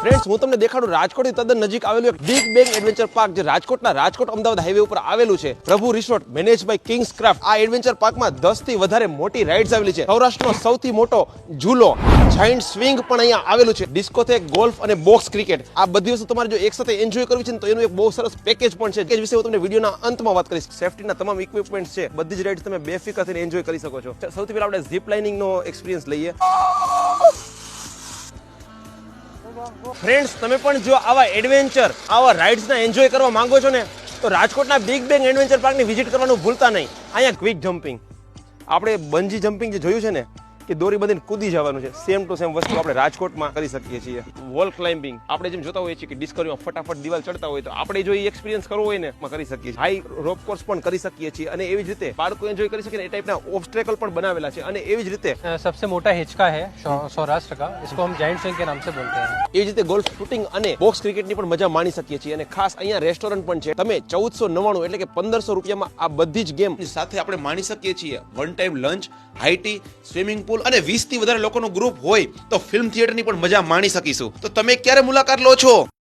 Friends, હું તમને દેખાડું રાજકોટથી તદ્દન નજીક આવેલું એક બિગ બેંગ એડવેન્ચર પાર્ક, જે રાજકોટના રાજકોટ અમદાવાદ હાઈવે ઉપર આવેલું છે. Prabhu resort manage by Kings Craft. આ એડવેન્ચર પાર્કમાં 10 થી વધારે મોટી રાઇડ્સ આવેલી છે. સૌરાષ્ટ્રનો સૌથી મોટો ઝૂલો, જાયન્ટ સ્વિંગ પણ અહીંયા આવેલું છે. ડિસ્કોથેક, ગોલ્ફ અને બોક્સ ક્રિકેટ, આ બધી વસ્તુ તમારે જો એક સાથે એન્જોય કરવી છે ને તો એનું એક બહુ સરસ પેકેજ પણ છે. પેકેજ વિશે હું તમને વિડીયોના અંતમાં વાત કરીશ. સેફટીના તમામ ઇક્વિપમેન્ટ્સ છે, બધી જ રાઇડ્સ તમે બેફિકર થઈને એન્જોય કરી શકો છો. સૌથી પહેલા આપણે ઝીપ લાઇનિંગનો એક્સપિરિયન્સ લઈએ. ફ્રેન્ડ્સ, તમે પણ જો આવા એડવેન્ચર, આવા રાઇડ્સના એન્જોય કરવા માંગો છો ને, તો રાજકોટના બિગ બેંગ એડવેન્ચર પાર્કની વિઝિટ કરવાનું ભૂલતા નહીં. અહીંયા ક્વિક જમ્પિંગ, આપણે બંજી જમ્પિંગ જે જોયું છે ને, કે દોરી બંધીને કૂદી જવાનું છે, સેમ ટુ સેમ વસ્તુ આપણે રાજકોટમાં કરી શકીએ છીએ. વોલ ક્લાઇમ્બિંગ, આપણે જેમ જોતા હોઈએ છીએ કે ડિસ્કવરીમાં ફટાફટ દિવાલ ચડતા હોય, તો આપણે જો એ એક્સપિરિયન્સ કરવો હોય ને કરી શકીએ છીએ. હાઈ રોપ કોર્સ પણ કરી શકીએ છીએ, અને એવી જ રીતે બાળકો એન્જોય કરી શકે ને એ ટાઈપના ઓબ્સ્ટેકલ પણ બનાવેલા છે. અને એવી જ રીતે सबसे मोटा हिचका है सौराष्ट्र का, इसको हम जायंट स्विंग के नाम से बोलते हैं. એવી રીતે ગોલ્ફ, શૂટિંગ અને બોક્સ ક્રિકેટની પણ મજા માણી શકીએ છીએ. અને ખાસ અહીંયા રેસ્ટોરન્ટ પણ છે. તમે 1499 એટલે કે 1500 રૂપિયામાં આ બધી જ ગેમ સાથે આપણે માણી શકીએ છીએ. One time lunch, high tea, swimming pool અને 20 થી વધારે લોકોનો ગ્રુપ હોય તો ફિલ્મ થિયેટરની પણ મજા માણી શકીશું. તો તમે ક્યારે મુલાકાત લો છો?